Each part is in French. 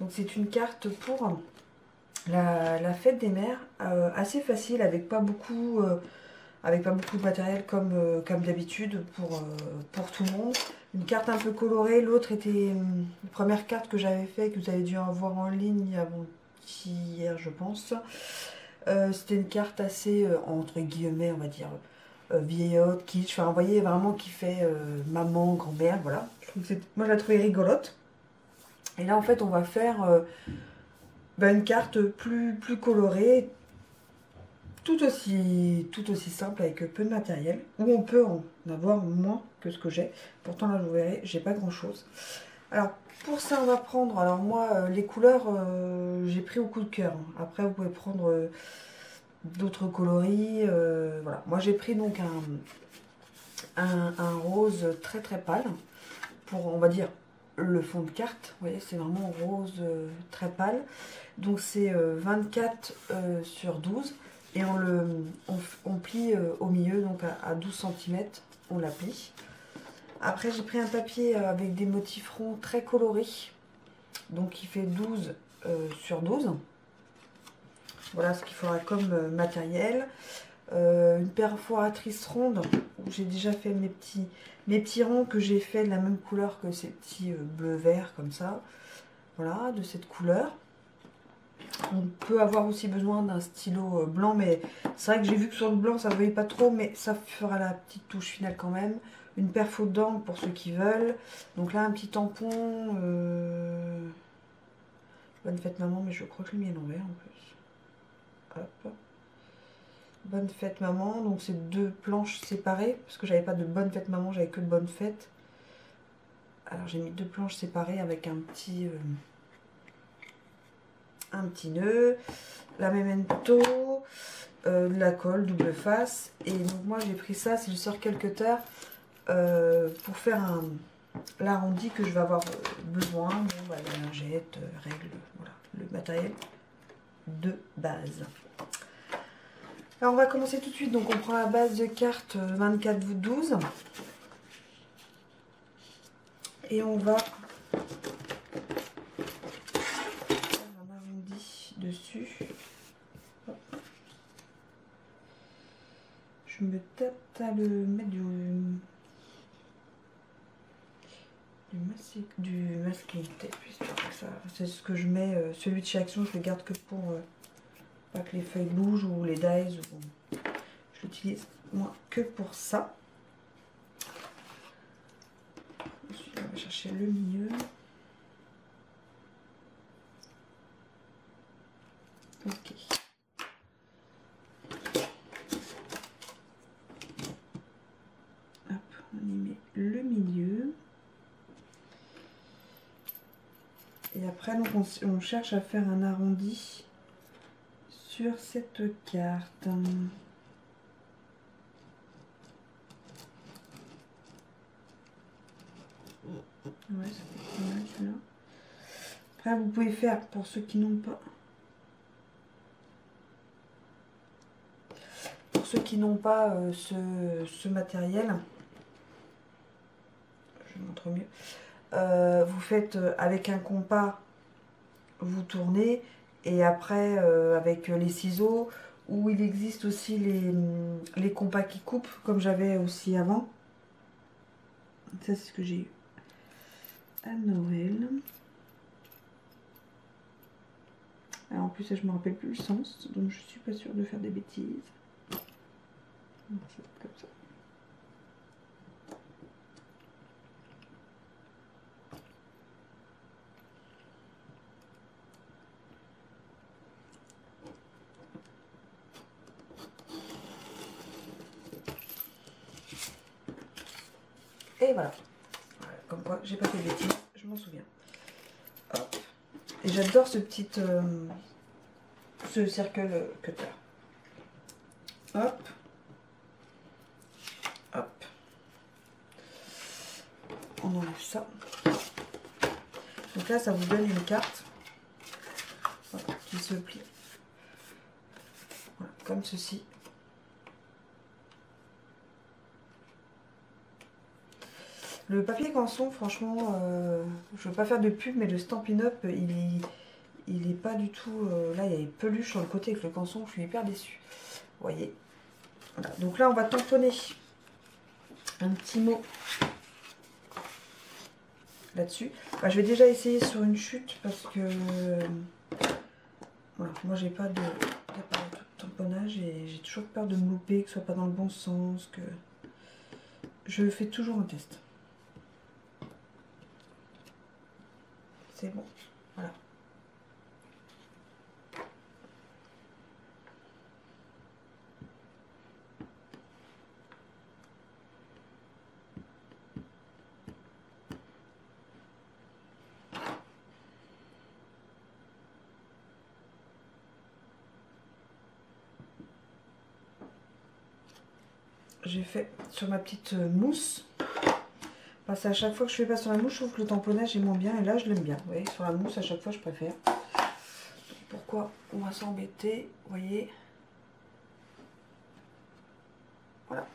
Donc c'est une carte pour la fête des mères, assez facile, avec pas beaucoup de matériel comme d'habitude pour tout le monde. Une carte un peu colorée, l'autre était la première carte que j'avais fait, que vous avez dû en voir en ligne avant-hier je pense. C'était une carte assez, entre guillemets, on va dire, vieillotte, kitsch, enfin vous voyez vraiment qui fait maman, grand-mère, voilà. Moi je la trouvais rigolote. Et là en fait on va faire une carte plus colorée, tout aussi simple avec peu de matériel, où on peut en avoir moins que ce que j'ai. Pourtant là vous verrez, j'ai pas grand chose. Alors pour ça on va prendre, alors moi les couleurs j'ai pris au coup de cœur. Après vous pouvez prendre d'autres coloris, voilà. Moi j'ai pris donc un rose très très pâle pour, on va dire, le fond de carte. Vous voyez, c'est vraiment rose très pâle. Donc c'est 24 sur 12 et on plie au milieu, donc à 12 cm, on la plie. Après j'ai pris un papier avec des motifs ronds très colorés, donc qui fait 12 sur 12. Voilà ce qu'il faudra comme matériel. Une perforatrice ronde où j'ai déjà fait mes petits ronds que j'ai fait de la même couleur que ces petits bleu-vert comme ça. Voilà, de cette couleur. On peut avoir aussi besoin d'un stylo blanc, mais c'est vrai que j'ai vu que sur le blanc ça ne voyait pas trop, mais ça fera la petite touche finale quand même. Une perfo d'angle pour ceux qui veulent. Donc là un petit tampon. Bonne fête maman, mais je crois que je l'ai mis à l'envers en plus. Hop. Bonne fête maman, donc c'est deux planches séparées, parce que j'avais pas de bonne fête maman, j'avais que de bonne fête. Alors j'ai mis deux planches séparées avec un petit nœud, la memento, de la colle double face. Et donc moi j'ai pris ça, si je sors quelques terres, pour faire l'arrondi que je vais avoir besoin. Bon, bah, les lingettes, règles, voilà, le matériel de base. Alors on va commencer tout de suite, donc on prend la base de carte 24-12 et on va faire un arrondi dessus. Hop. Je me tâte à le mettre du masking tape, c'est ce que je mets, celui de chez Action je le garde que pour pas que les feuilles bougent ou les dies, je l'utilise moi que pour ça. Ensuite on va chercher le milieu. Ok. Hop, on y met le milieu. Et après donc on cherche à faire un arrondi sur cette carte. Ouais, ça fait pas mal celui-là. Après vous pouvez faire, pour ceux qui n'ont pas, ce matériel, je montre mieux, vous faites avec un compas, vous tournez, et après avec les ciseaux, ou il existe aussi les compas qui coupent, comme j'avais aussi avant. Ça c'est ce que j'ai eu à Noël. Alors en plus ça, je me rappelle plus le sens, donc je suis pas sûre de faire des bêtises. Donc, ça va être comme ça. Et voilà. Comme quoi, j'ai pas fait de bêtises, je m'en souviens. Hop. Et j'adore ce circle cutter. Hop. Hop. On enlève ça. Donc là, ça vous donne une carte, voilà, qui se plie. Voilà, comme ceci. Le papier canson, franchement, je ne veux pas faire de pub, mais le Stampin' Up, il est pas du tout... là, il y a une peluche sur le côté avec le canson, je suis hyper déçue. Vous voyez. Voilà. Donc là, on va tamponner un petit mot là-dessus. Bah, je vais déjà essayer sur une chute parce que... voilà, moi, j'ai pas de tamponnage et j'ai toujours peur de me louper, que ce soit pas dans le bon sens, que... Je fais toujours un test. C'est bon, voilà. J'ai fait sur ma petite mousse. Parce qu'à chaque fois que je fais pas sur la mousse, je trouve que le tamponnage est moins bien. Et là, je l'aime bien. Vous voyez, sur la mousse, à chaque fois, je préfère. Pourquoi on va s'embêter? Vous voyez. Voilà.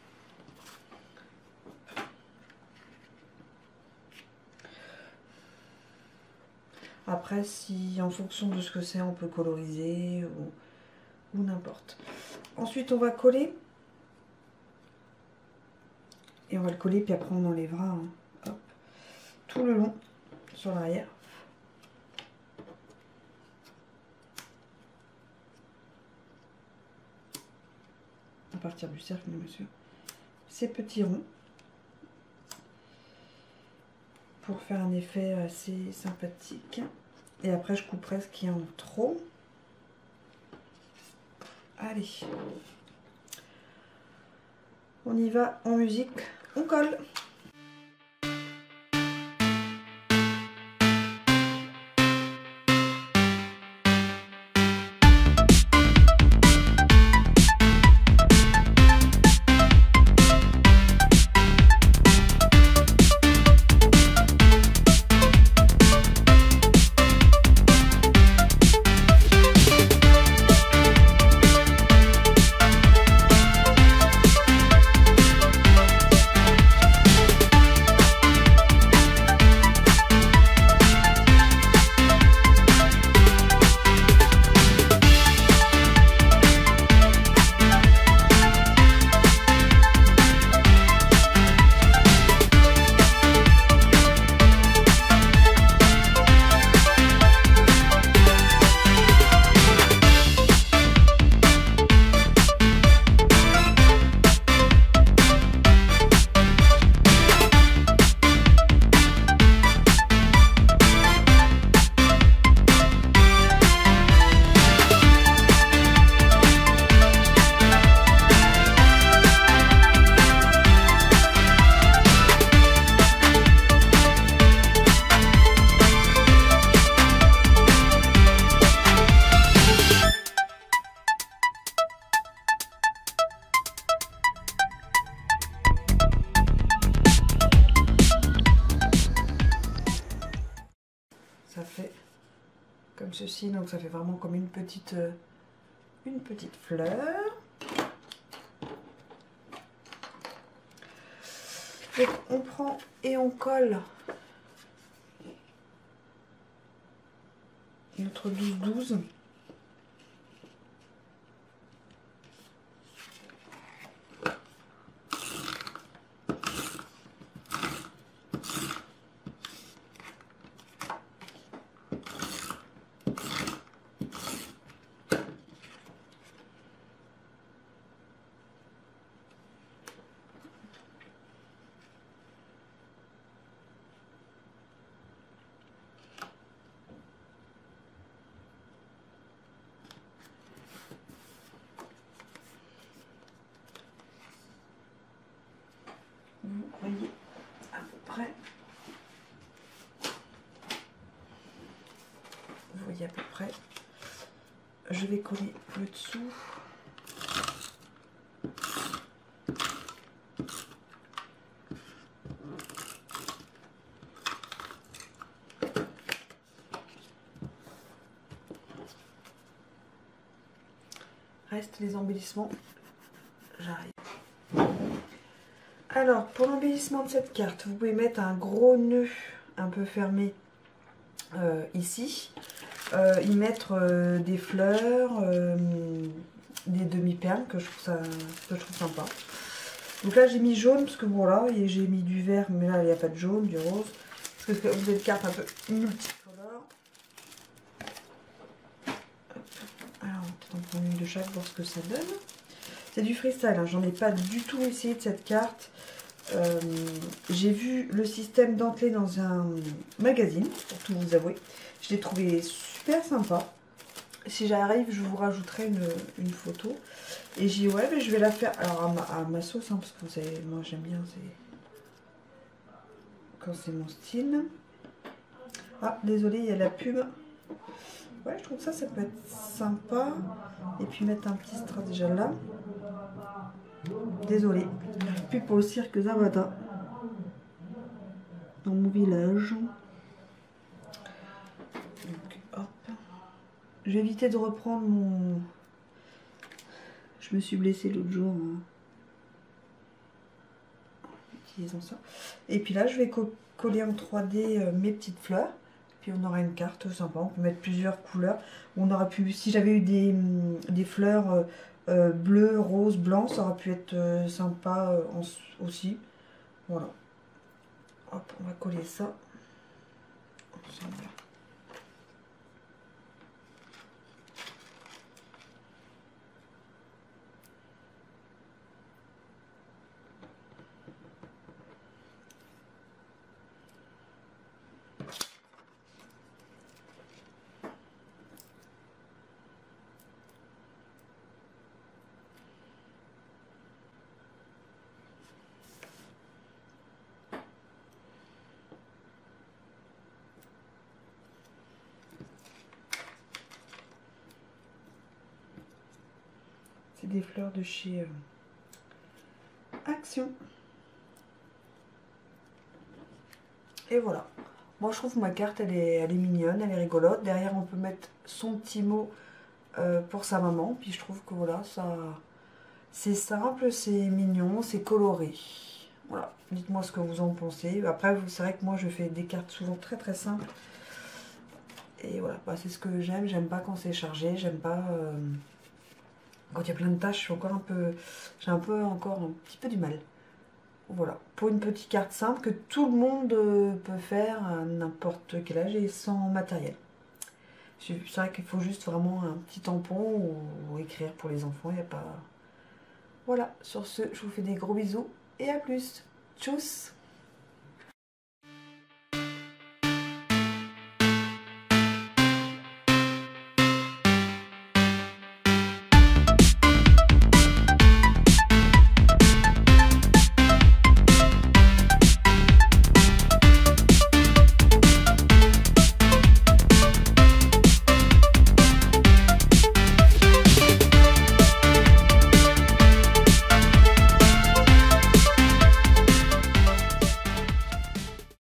Après, si en fonction de ce que c'est, on peut coloriser ou n'importe. Ensuite, on va coller. Et on va le coller, puis après on enlèvera hein, hop, tout le long sur l'arrière. À partir du cercle, monsieur. Ces petits ronds. Pour faire un effet assez sympathique. Et après je couperai ce qui est en trop. Allez. On y va en musique. On colle. Ça fait comme ceci, donc ça fait vraiment comme une petite fleur. Donc on prend et on colle notre 12-12. Vous voyez à peu près. Vous voyez à peu près. Je vais coller le dessous. Reste les embellissements. J'arrive. Alors, pour l'embellissement de cette carte, vous pouvez mettre un gros nœud un peu fermé ici. y mettre des fleurs, des demi-perles que je trouve sympa. Donc là j'ai mis jaune parce que voilà, et j'ai mis du vert, mais là il n'y a pas de jaune, du rose. Parce que vous avez une carte un peu multicolore. Alors on va peut-être en prendre une de chaque, voir ce que ça donne. C'est du freestyle, hein. J'en ai pas du tout essayé de cette carte. J'ai vu le système dentelé dans un magazine, pour tout vous avouer. Je l'ai trouvé super sympa. Si j'arrive, je vous rajouterai une photo. Et j'ai dit ouais, mais je vais la faire alors à ma sauce, hein, parce que moi j'aime bien quand c'est mon style. Ah, désolé, il y a la pub. Ouais, je trouve que ça peut être sympa. Et puis mettre un petit strass déjà là. Désolé. Pub pour le cirque Zavada. Dans mon village. Donc, hop. Je vais éviter de reprendre mon... Je me suis blessée l'autre jour en utilisant ça. Et puis là, je vais coller en 3D mes petites fleurs. Puis on aura une carte sympa. On peut mettre plusieurs couleurs. On aura pu, si j'avais eu des fleurs bleues, roses, blancs, ça aurait pu être sympa aussi. Voilà. Hop, on va coller ça ensemble. C'est des fleurs de chez Action. Et voilà. Moi je trouve ma carte elle est mignonne, elle est rigolote. Derrière on peut mettre son petit mot pour sa maman. Puis je trouve que voilà, ça c'est simple, c'est mignon, c'est coloré. Voilà, dites-moi ce que vous en pensez. Après c'est vrai que moi je fais des cartes souvent très très simples. Et voilà, bah, c'est ce que j'aime pas quand c'est chargé, j'aime pas... Quand il y a plein de tâches, j'ai encore un petit peu du mal. Voilà, pour une petite carte simple que tout le monde peut faire à n'importe quel âge et sans matériel. C'est vrai qu'il faut juste vraiment un petit tampon ou écrire pour les enfants, il n'y a pas... Voilà, sur ce, je vous fais des gros bisous et à plus. Tchuss!